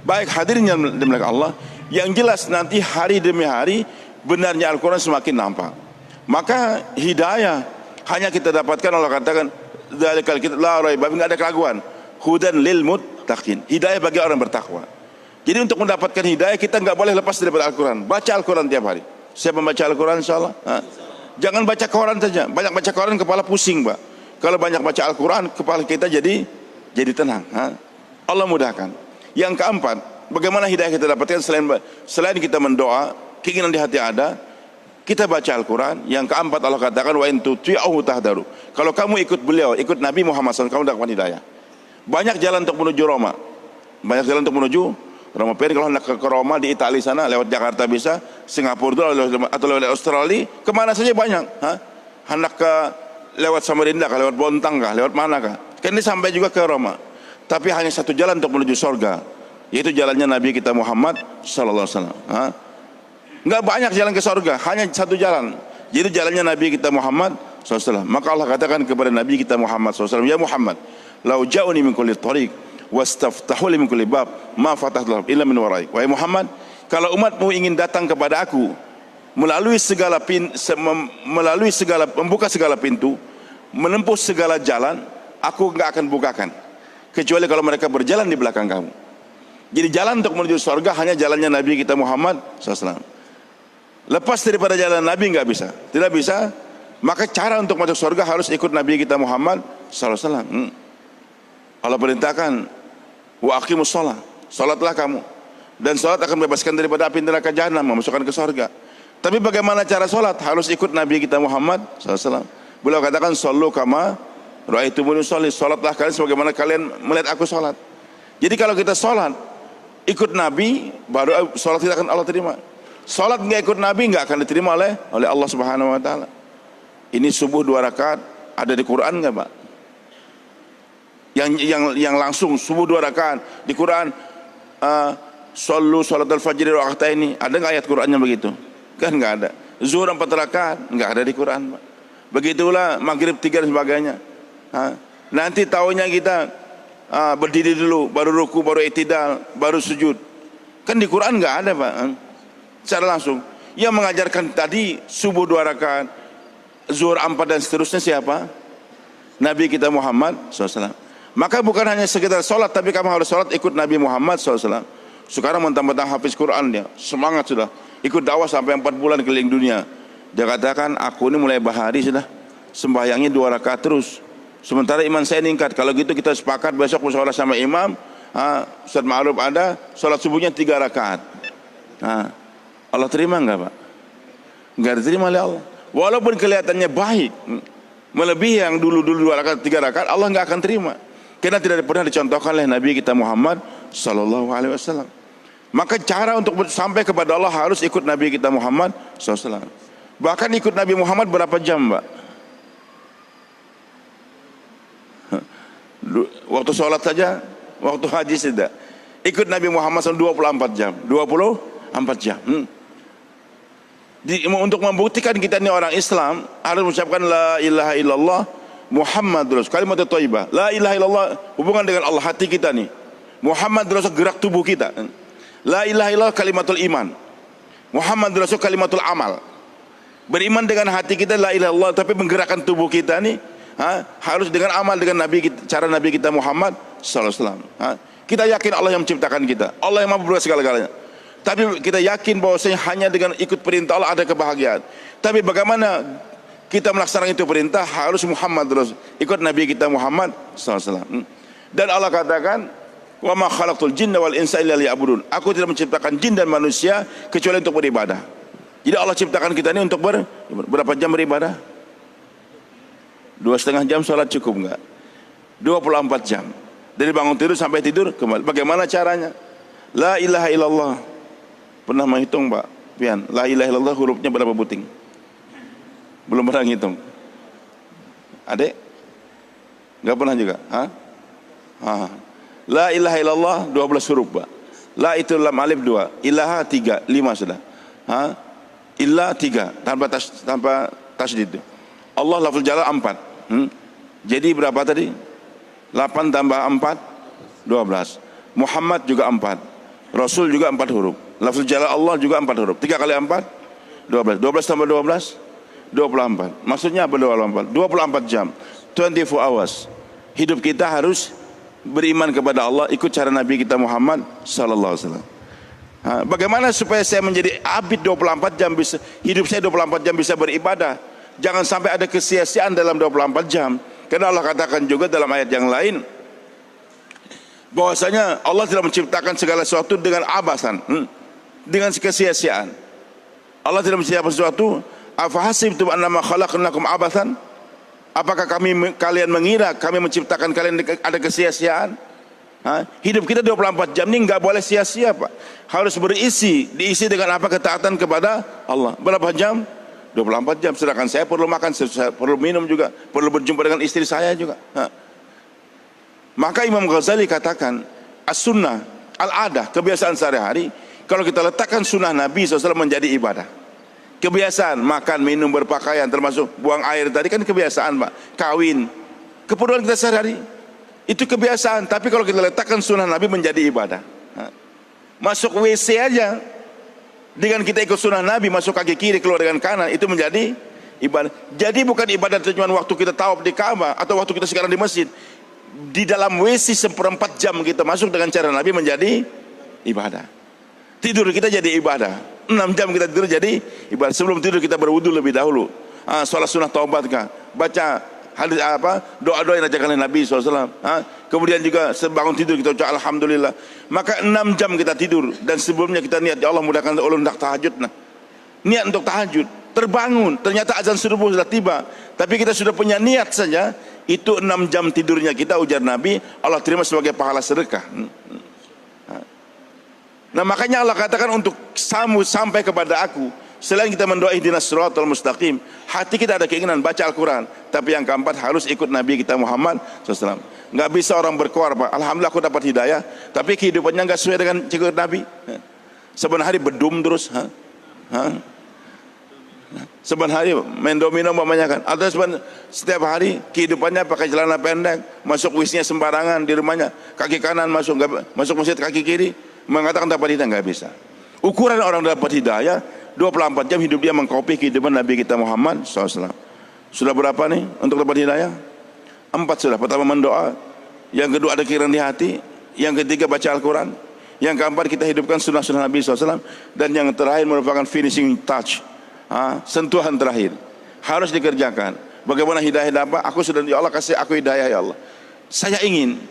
Baik, hadirin yang dimuliakan Allah, yang jelas nanti hari demi hari benarnya Al-Quran semakin nampak. Maka hidayah hanya kita dapatkan, Allah katakan, dzalikal kitab la raiba, enggak ada keraguan. Hudan lil muttaqin. Hidayah bagi orang bertakwa. Jadi untuk mendapatkan hidayah kita enggak boleh lepas daripada Al-Quran. Baca Al-Quran tiap hari. Siapa membaca Al-Quran insyaallah? Jangan baca koran saja. Banyak baca koran kepala pusing, Pak. Kalau banyak baca Al-Quran, kepala kita jadi tenang. Allah mudahkan. Yang keempat, bagaimana hidayah kita dapatkan selain kita mendoa, keinginan di hati ada, kita baca Al-Quran. Yang keempat Allah katakan, wa in tuti'uhu tahdaru. Kalau kamu ikut beliau, ikut Nabi Muhammad SAW, kamu dapat hidayah. Banyak jalan untuk menuju Roma. Banyak jalan untuk menuju Roma. Kalau hendak ke Roma di Italia sana, lewat Jakarta bisa, Singapura atau lewat Australia, kemana saja banyak. Hendak ke lewat Samarinda kah, lewat Bontang kah, lewat mana kah, kan ini sampai juga ke Roma. Tapi hanya satu jalan untuk menuju surga, yaitu jalannya Nabi kita Muhammad Sallallahu Alaihi Wasallam. Enggak banyak jalan ke surga, hanya satu jalan, yaitu jalannya Nabi kita Muhammad Sallallahu Alaihi Wasallam. Maka Allah katakan kepada Nabi kita Muhammad Sallallahu Alaihi Wasallam, ya Muhammad, lau ja'uni min kulli tariq wastaftahu li min kulli bab ma fatahtu lahum illa min waraik. Wahai Muhammad, kalau umatmu ingin datang kepada aku melalui segala membuka segala pintu, menempuh segala jalan, aku enggak akan bukakan kecuali kalau mereka berjalan di belakang kamu. Jadi jalan untuk menuju surga hanya jalannya Nabi kita Muhammad SAW. Lepas daripada jalan Nabi enggak bisa, tidak bisa. Maka cara untuk masuk surga harus ikut Nabi kita Muhammad SAW. Allah perintahkan, wa aqimus shalah, salatlah kamu, dan salat akan membebaskan daripada api neraka jahanam, memasukkan ke surga. Tapi bagaimana cara salat? Harus ikut Nabi kita Muhammad SAW. Beliau katakan, sallu kama ra'aitumuni usolli, salatlah kalian sebagaimana kalian melihat aku salat. Jadi kalau kita salat ikut Nabi, baru salat kita akan Allah terima. Salat enggak ikut Nabi enggak akan diterima oleh Allah Subhanahu wa taala. Ini subuh 2 rakaat ada di Quran enggak, Pak? Yang langsung subuh 2 rakaat di Quran, sallu salatul fajri raka'ataini, ada enggak ayat Qurannya begitu? Kan enggak ada. Zuhur 4 rakaat enggak ada di Quran, Pak. Begitulah maghrib 3 dan sebagainya. Nanti tahunya kita berdiri dulu, baru ruku, baru i'tidal, baru sujud. Kan di Quran enggak ada, Pak. Secara langsung. Yang mengajarkan tadi subuh 2 rakaat, zuhur 4 dan seterusnya siapa? Nabi kita Muhammad SAW. Maka bukan hanya sekedar sholat, tapi kamu harus sholat ikut Nabi Muhammad SAW. Sekarang mentang-mentang hafiz Quran dia, semangat sudah. Ikut dakwah sampai 4 bulan keliling dunia. Dia katakan, aku ini mulai bahari sudah, sembahyangnya 2 rakaat terus. Sementara iman saya meningkat. Kalau gitu kita sepakat besok musyawarah sama imam, Ustaz Ma'ruf ada, sholat subuhnya 3 rakaat. Allah terima enggak, Pak? Enggak diterima oleh Allah. Walaupun kelihatannya baik, melebihi yang dulu 2 rakaat 3 rakaat, Allah enggak akan terima. Karena tidak pernah dicontohkan oleh Nabi kita Muhammad Sallallahu Alaihi Wasallam. Maka cara untuk sampai kepada Allah harus ikut Nabi kita Muhammad SAW. Bahkan ikut Nabi Muhammad berapa jam, Mbak? Waktu sholat saja, waktu haji tidak. Ikut Nabi Muhammad SAW 24 jam. 24 jam. Untuk membuktikan kita ini orang Islam, harus mengucapkan la ilaha illallah Muhammad Rasul, kalimat thayyibah. La ilaha illallah hubungan dengan Allah, hati kita nih. Muhammad Rasul gerak tubuh kita. La ilaha illallah kalimatul iman. Muhammad Rasul kalimatul amal. Beriman dengan hati kita la ilaha illallah, tapi menggerakkan tubuh kita nih harus dengan amal, dengan Nabi kita, cara Nabi kita Muhammad sallallahu alaihi wasallam. Kita yakin Allah yang menciptakan kita, Allah yang mampu berbuat segala-galanya. Tapi kita yakin bahwasanya hanya dengan ikut perintah Allah ada kebahagiaan. Tapi bagaimana kita melaksanakan itu perintah? Harus Muhammad Rasul, ikut Nabi kita Muhammad sallallahu alaihi wasallam. Dan Allah katakan, wa ma khalaqtul jinna wal insa illa liya'budun. Aku tidak menciptakan jin dan manusia kecuali untuk beribadah. Jadi Allah ciptakan kita ini untuk berapa jam beribadah? 2,5 jam sholat cukup enggak? 24 jam. Dari bangun tidur sampai tidur kembali. Bagaimana caranya? La ilaha illallah. Pernah menghitung Pak Pian? La ilaha illallah hurufnya berapa buting? Belum pernah ngitung. Adek? Enggak pernah juga? La ilaha illallah 12 huruf Pak. La itu lam alif 2, ilaha 3, 5 sudah. Illa 3 tanpa tasydid. Allah lafzul jalal 4. Jadi berapa tadi? 8 tambah 4 12. Muhammad juga 4. Rasul juga 4 huruf. Lafzul jalal Allah juga 4 huruf. 3 kali 4 12. 12 tambah 12 24. Maksudnya apa 24? 24 jam. 24 hours. Hidup kita harus beriman kepada Allah, ikut cara Nabi kita Muhammad sallallahu alaihi wasallam. Bagaimana supaya saya menjadi abid 24 jam bisa, hidup saya 24 jam bisa beribadah? Jangan sampai ada kesia-siaan dalam 24 jam. Karena Allah katakan juga dalam ayat yang lain bahwasanya Allah tidak menciptakan segala sesuatu dengan abasan, dengan kesia-siaan. Allah tidak menciptakan sesuatu, afahasibtum annama khalaqnakum abasan? Apakah kalian mengira kami menciptakan kalian ada kesia-siaan? Hidup kita 24 jam ini nggak boleh sia-sia Pak. Harus diisi dengan apa? Ketaatan kepada Allah. Berapa jam? 24 jam. Sedangkan saya perlu makan, saya perlu minum juga, perlu berjumpa dengan istri saya juga. Maka Imam Ghazali katakan, as-sunnah, al-adah, kebiasaan sehari-hari, kalau kita letakkan sunnah Nabi SAW menjadi ibadah. Kebiasaan makan, minum, berpakaian, termasuk buang air tadi kan kebiasaan Pak. Kawin, keperluan kita sehari-hari itu kebiasaan. Tapi kalau kita letakkan sunnah Nabi menjadi ibadah, masuk WC aja dengan kita ikut sunnah Nabi, masuk kaki kiri keluar dengan kanan, itu menjadi ibadah. Jadi bukan ibadah cuma waktu kita tawaf di Ka'bah atau waktu kita sekarang di masjid. Di dalam WC seperempat jam kita masuk dengan cara Nabi menjadi ibadah. Tidur kita jadi ibadah. 6 jam kita tidur jadi ibadah. Sebelum tidur kita berwudu lebih dahulu. Sholat sunnah taubat kah? Baca hadis doa-doa yang diajarkan oleh Nabi SAW. Kemudian juga sebangun tidur kita ucap alhamdulillah. Maka 6 jam kita tidur dan sebelumnya kita niat ya Allah mudahkan ulun hendak tahajud. Niat untuk tahajud, terbangun, ternyata azan subuh sudah tiba, tapi kita sudah punya niat saja, itu 6 jam tidurnya kita, ujar Nabi, Allah terima sebagai pahala sedekah. Nah makanya Allah katakan untuk sampai kepada aku, selain kita mendoa ihdinas siratal mustaqim, hati kita ada keinginan baca Al-Quran. Tapi yang keempat harus ikut Nabi kita Muhammad SAW. Nggak bisa orang berkoar Pak, alhamdulillah aku dapat hidayah, tapi kehidupannya nggak sesuai dengan cikut Nabi. Sebenarnya hari bedum terus, sebenarnya hari main domino mamanya kan, atau setiap hari kehidupannya pakai celana pendek, masuk wisnya sembarangan di rumahnya, kaki kanan masuk masjid kaki kiri, mengatakan dapat hidayah, nggak bisa. Ukuran orang dapat hidayah 24 jam hidup dia mengkopi kehidupan Nabi kita Muhammad SAW. Sudah berapa nih untuk dapat hidayah? 4 sudah. Pertama mendoa, yang kedua ada keinginan di hati, yang ketiga baca Al-Quran, yang keempat kita hidupkan sunnah-sunnah Nabi SAW, dan yang terakhir merupakan finishing touch, sentuhan terakhir harus dikerjakan. Bagaimana hidayah dapat? Aku sudah, ya Allah kasih aku hidayah ya Allah. Saya ingin,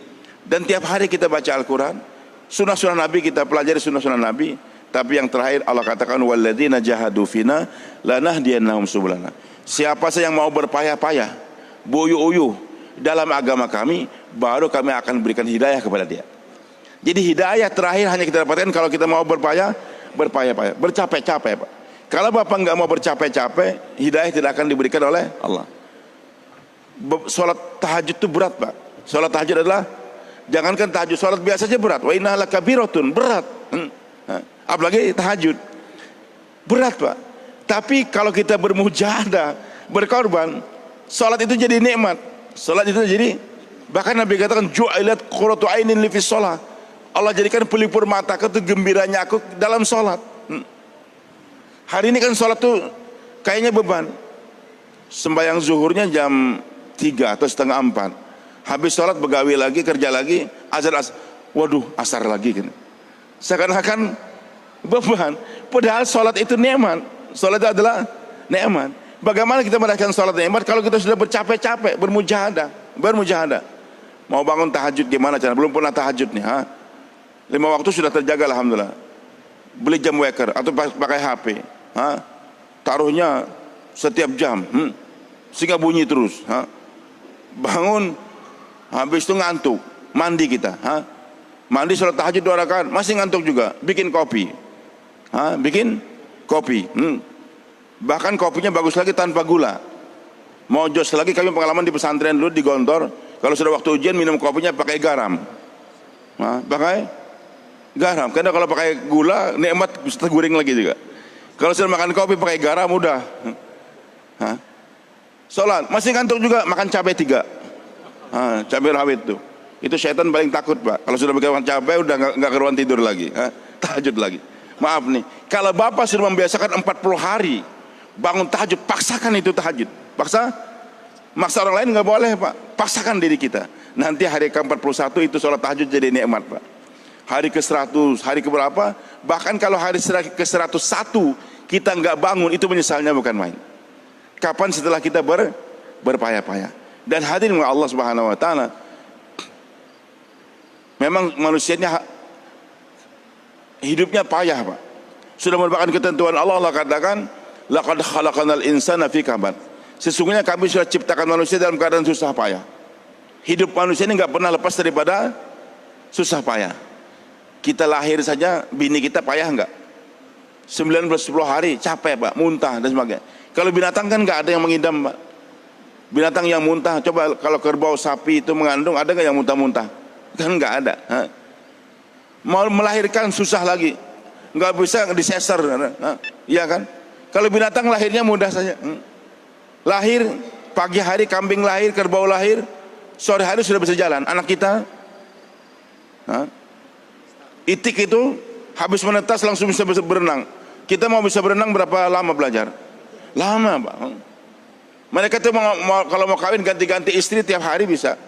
dan tiap hari kita baca Al-Quran, sunnah-sunnah Nabi kita pelajari sunnah-sunnah Nabi. Tapi yang terakhir Allah katakan walladzina jahadu fina lanahdiyannahum subulana. Siapa saja yang mau berpayah-payah, buyuh-uyuh dalam agama kami, baru kami akan berikan hidayah kepada dia. Jadi hidayah terakhir hanya kita dapatkan kalau kita mau berpayah-payah, bercapek-capek Pak. Kalau Bapak nggak mau bercapek-capek, hidayah tidak akan diberikan oleh Allah. Sholat tahajud itu berat Pak. Sholat tahajud adalah, jangankan tahajud, sholat biasa aja berat. Wa innaha lakabiratun, berat. Apalagi tahajud berat Pak. Tapi kalau kita bermujahadah, berkorban, sholat itu jadi nikmat. Salat itu jadi, bahkan Nabi katakan ju'ilat qurratu ainin li fis shalah. Allah jadikan pelipur mataku itu gembiranya aku dalam salat. Hari ini kan salat tuh kayaknya beban. Sembahyang zuhurnya jam 3 atau setengah 4. Habis salat begawi lagi, kerja lagi, waduh asar lagi kan. Seakan-akan beban. Padahal salat itu nikmat. Salat itu adalah nikmat. Bagaimana kita merasakan salat nikmat kalau kita sudah bercapek-capek, bermujahadah. Mau bangun tahajud gimana cara? Belum pernah tahajud nih, ha? 5 waktu sudah terjaga alhamdulillah. Beli jam waker atau pakai HP, ha? Taruhnya setiap jam, sehingga bunyi terus, ha? Bangun, habis itu ngantuk, mandi kita, ha? Mandi sholat tahajud 2 rakaat, masih ngantuk juga, bikin kopi, ha? Bikin kopi, bahkan kopinya bagus lagi tanpa gula. Mau jos lagi, kami pengalaman di pesantren dulu di Gontor, kalau sudah waktu ujian minum kopinya pakai garam, ha? Pakai garam, karena kalau pakai gula nikmat bisa guring lagi juga. Kalau sudah makan kopi pakai garam udah, ha? Sholat masih ngantuk juga, makan cabai 3, cabai rawit tuh. Itu syaitan paling takut Pak. Kalau sudah makan cabai udah nggak keruan tidur lagi, tahajud lagi. Maaf nih, kalau Bapak sudah membiasakan 40 hari bangun tahajud, paksakan itu tahajud. Maksa orang lain nggak boleh Pak. Paksakan diri kita. Nanti hari ke-41 itu sholat tahajud jadi nikmat Pak. Hari ke-100, hari ke berapa? Bahkan kalau hari ke-101 kita nggak bangun, itu menyesalnya bukan main. Kapan setelah kita berpayah-payah. Dan hadirin Allah Subhanahu wa taala, memang manusianya hidupnya payah Pak. Sudah merupakan ketentuan Allah. Allah katakan laqad khalaqanal insana fi kabad. Sesungguhnya kami sudah ciptakan manusia dalam keadaan susah payah. Hidup manusia ini nggak pernah lepas daripada susah payah. Kita lahir saja, bini kita payah nggak? 19-10 hari capek Pak, muntah dan sebagainya. Kalau binatang kan nggak ada yang mengidam Pak. Binatang yang muntah, coba kalau kerbau, sapi itu mengandung, ada nggak yang muntah-muntah? Kan nggak ada. Mau melahirkan susah lagi, nggak bisa disesar, iya kan? Kalau binatang lahirnya mudah saja. Lahir pagi hari kambing lahir, kerbau lahir, sore hari sudah bisa jalan. Anak kita, itik itu habis menetas langsung bisa berenang. Kita mau bisa berenang berapa lama belajar? Lama Pak. Mereka tuh kalau mau kawin ganti-ganti istri tiap hari bisa.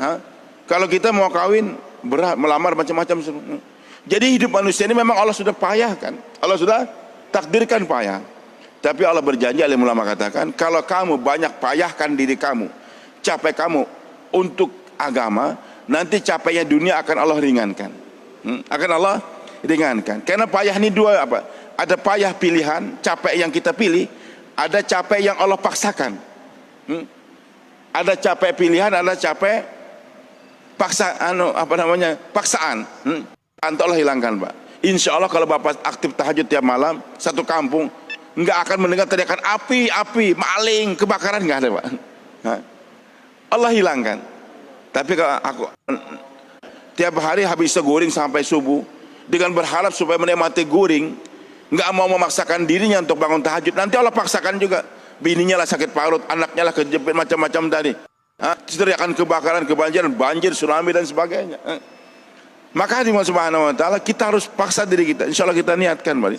Kalau kita mau kawin berat, melamar macam-macam. Jadi hidup manusia ini memang Allah sudah payah kan. Allah sudah takdirkan payah. Tapi Allah berjanji, alim ulama katakan, kalau kamu banyak payahkan diri kamu, capek kamu untuk agama, nanti capeknya dunia akan Allah ringankan. Akan Allah ringankan. Karena payah ini dua apa? Ada payah pilihan, capek yang kita pilih, ada capek yang Allah paksakan. Ada capek pilihan, ada capek paksaan. Nanti Allah hilangkan Pak. Insya Allah kalau Bapak aktif tahajud tiap malam, satu kampung nggak akan mendengar teriakan api, maling, kebakaran, nggak ada Pak. Allah hilangkan. Tapi kalau aku tiap hari habis goreng sampai subuh dengan berharap supaya menikmati goreng, nggak mau memaksakan dirinya untuk bangun tahajud, nanti Allah paksakan juga. Bininya lah sakit parut, anaknya lah kejepit macam-macam tadi. Teriakan kebakaran, kebanjiran, banjir, tsunami dan sebagainya. Maka di Subhanahu wa taala kita harus paksa diri kita. Insya Allah kita niatkan Pak.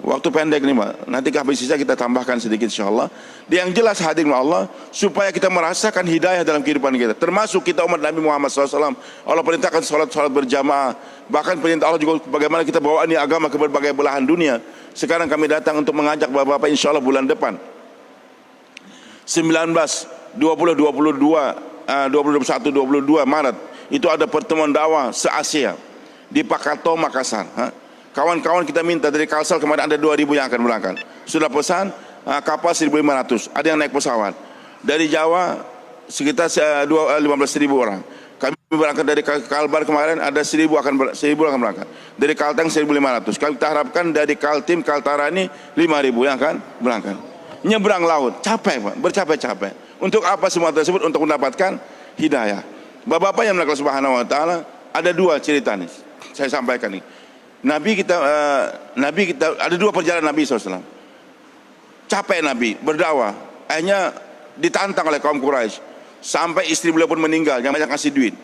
Waktu pendek nih Pak. Nanti habis sisa kita tambahkan sedikit insya Allah. Yang jelas hadirin Allah, supaya kita merasakan hidayah dalam kehidupan kita. Termasuk kita umat Nabi Muhammad SAW. Allah perintahkan salat berjamaah. Bahkan perintah Allah juga bagaimana kita bawa ini agama ke berbagai belahan dunia. Sekarang kami datang untuk mengajak bapak-bapak insya Allah bulan depan 19, 20, 21, 22 Maret itu ada pertemuan dakwah se-Asia di Pakato, Makassar. Kawan-kawan kita minta dari Kalsel, kemarin ada 2.000 yang akan berangkat. Sudah pesan kapal 1.500, ada yang naik pesawat. Dari Jawa sekitar 15.000 orang. Kami berangkat dari Kalbar kemarin ada 1.000 akan berangkat. Dari Kalteng 1.500. Kami kita harapkan dari Kaltim, Kaltara ini 5.000 yang akan berangkat. Nyebrang laut, capek Pak, bercapek-capek. Untuk apa semua tersebut? Untuk mendapatkan hidayah. Bapak-bapak yang melakukan Subhanahu wa taala, ada 2 cerita nih. Saya sampaikan nih. Nabi kita ada 2 perjalanan Nabi SAW. Capek Nabi berdakwah, akhirnya ditantang oleh kaum Quraisy. Sampai istri beliau pun meninggal, yang banyak kasih duit.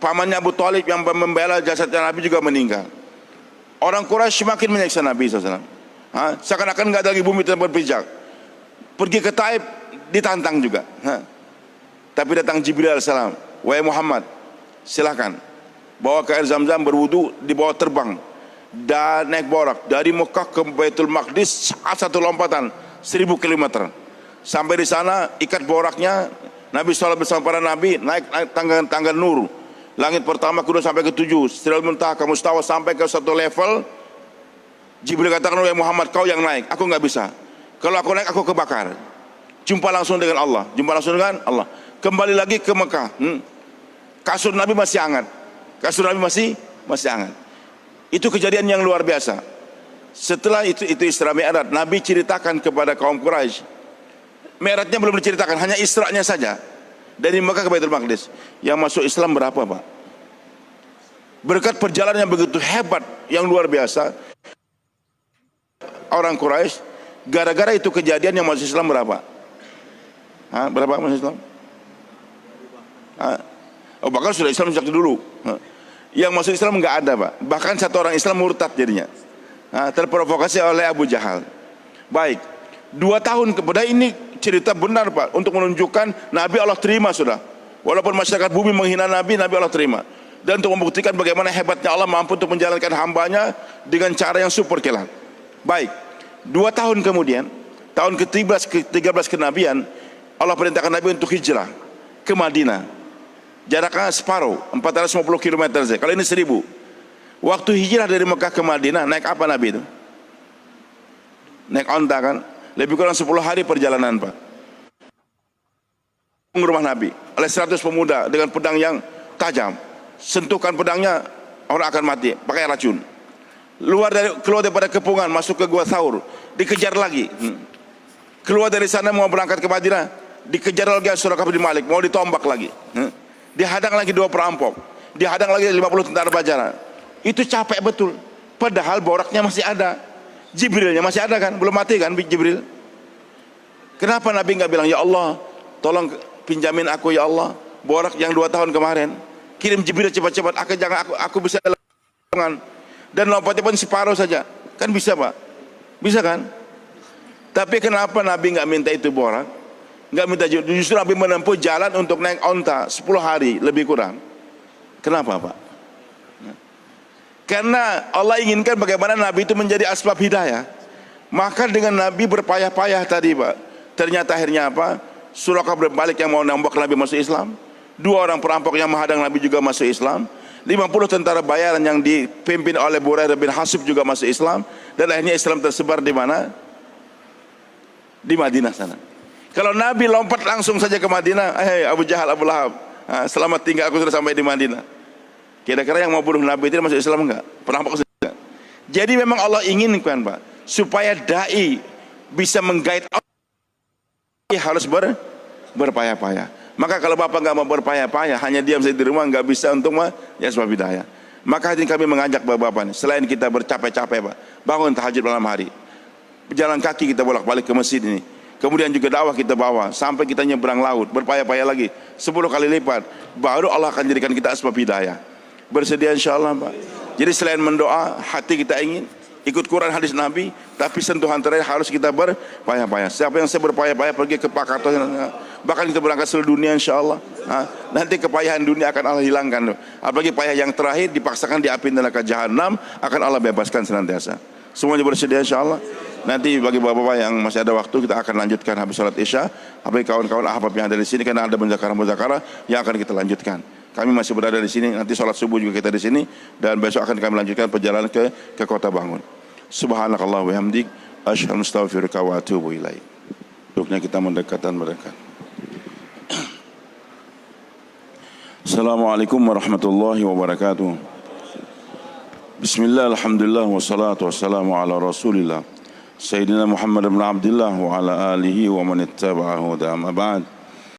Pamannya Abu Thalib yang membela jasadnya Nabi juga meninggal. Orang Quraisy makin menyiksa Nabi SAW. Seakan-akan nggak ada lagi bumi tempat berpijak. Pergi ke Taif ditantang juga. Tapi datang Jibril alaihissalam, wahai Muhammad, silakan bawa ke air Zam-Zam, berwudu, dibawa terbang dan naik borak dari Mekah ke Baitul Maqdis, satu lompatan 1000 km. Sampai di sana ikat boraknya, Nabi SAW bersama para Nabi naik tangga Nur, langit pertama, kedua sampai ke 7, Sidratul Muntaha, ke Mustawa, sampai ke satu level. Jibril katakan, wahai Muhammad, kau yang naik, aku nggak bisa. Kalau aku naik, aku kebakar. Jumpa langsung dengan Allah, jumpa langsung dengan Allah. Kembali lagi ke Mekah. Kasur Nabi masih hangat. Kasur Nabi masih hangat. Itu kejadian yang luar biasa. Setelah itu Isra Mi'raj, Nabi ceritakan kepada kaum Quraisy. Mi'rajnya belum diceritakan, hanya Isra'nya saja. Dari Mekah ke Baitul Maqdis. Yang masuk Islam berapa, Pak? Berkat perjalanan yang begitu hebat, yang luar biasa. Orang Quraisy, gara-gara itu kejadian yang masuk Islam berapa? Berapa masuk Islam? Bahkan sudah Islam sejak dulu. Yang masuk Islam nggak ada, Pak. Bahkan satu orang Islam murtad jadinya. Terprovokasi oleh Abu Jahal. Baik, 2 tahun kepada ini cerita benar, Pak, untuk menunjukkan Nabi Allah terima sudah. Walaupun masyarakat bumi menghina Nabi, Nabi Allah terima. Dan untuk membuktikan bagaimana hebatnya Allah mampu untuk menjalankan hambanya dengan cara yang super kilat. Baik, 2 tahun kemudian, tahun ke-13 kenabian, Allah perintahkan Nabi untuk hijrah ke Madinah. Jaraknya separuh, 450 km saja. Kalau ini 1000. Waktu hijrah dari Mekah ke Madinah, naik apa Nabi itu? Naik onta kan? Lebih kurang 10 hari perjalanan, Pak. Rumah Nabi oleh 100 pemuda dengan pedang yang tajam. Sentuhkan pedangnya, orang akan mati, pakai racun. Keluar daripada kepungan, masuk ke Gua Thaur, dikejar lagi. Keluar dari sana mau berangkat ke Madinah, dikejar lagi Suraqah bin Malik, mau ditombak lagi. Dihadang lagi 2 perampok, dihadang lagi 50 tentara Bajara. Itu capek betul. Padahal boraknya masih ada, Jibrilnya masih ada kan, belum mati kan Jibril. Kenapa Nabi nggak bilang, ya Allah, tolong pinjamin aku ya Allah, borak yang 2 tahun kemarin. Kirim Jibril cepat-cepat, aku bisa dengan, dan lompatnya pun separuh saja, kan bisa, Pak? Bisa kan? Tapi kenapa Nabi nggak minta itu borak? Nggak minta, justru Nabi menempuh jalan untuk naik onta 10 hari lebih kurang. Kenapa, Pak? Karena Allah inginkan bagaimana Nabi itu menjadi asbab hidayah. Maka dengan Nabi berpayah-payah tadi, Pak, ternyata akhirnya apa? Suraqah berbalik yang mau nembak Nabi masuk Islam. 2 orang perampok yang menghadang Nabi juga masuk Islam. 50 tentara bayaran yang dipimpin oleh Buraidah bin Hasib juga masuk Islam. Dan akhirnya Islam tersebar di mana? Di Madinah sana. Kalau Nabi lompat langsung saja ke Madinah, Abu Jahal, Abu Lahab, selamat tinggal, aku sudah sampai di Madinah. Kira-kira yang mau bunuh Nabi itu masuk Islam enggak? Perampok saja. Jadi memang Allah inginkan, Pak, supaya dai bisa menggait Allah, harus berpayah-payah. Maka kalau Bapak nggak mau berpayah-payah, hanya diam saja di rumah, nggak bisa untuk ya sebab hidayah. Maka hari ini kami mengajak Bapak-Bapak, selain kita bercapek-capek, Pak, bangun tahajud malam hari, berjalan kaki kita bolak-balik ke masjid ini. Kemudian juga dakwah kita bawa sampai kita nyebrang laut, berpayah-payah lagi 10 kali lipat, baru Allah akan jadikan kita asbab hidayah. Bersedia insyaallah, Pak. Jadi selain mendoa, hati kita ingin ikut Quran hadis Nabi, tapi sentuhan terakhir harus kita berpayah-payah. Siapa yang saya berpayah-payah pergi ke Pakarto, bahkan kita berangkat seluruh dunia insyaallah. Nanti kepayahan dunia akan Allah hilangkan. Apalagi payah yang terakhir dipaksakan di api neraka jahanam, akan Allah bebaskan senantiasa. Semuanya bersedia insyaallah. Nanti bagi bapak-bapak yang masih ada waktu, kita akan lanjutkan habis sholat isya. Apalagi kawan-kawan ahbab yang ada di sini, karena ada muzakarah yang akan kita lanjutkan. Kami masih berada di sini, nanti sholat subuh juga kita di sini, dan besok akan kami lanjutkan perjalanan ke Kota Bangun. Subhanakallah wa hamdik, asyhadu an la ilaha illa anta wa atubu ilaik. Duduknya kita mendekat. Assalamualaikum warahmatullahi wabarakatuh. Bismillah, alhamdulillah, wassalatu wassalamu ala rasulillah Sayyidina Muhammad bin Abdullah wa ala alihi wa man ittaba'ahu, amma ba'd.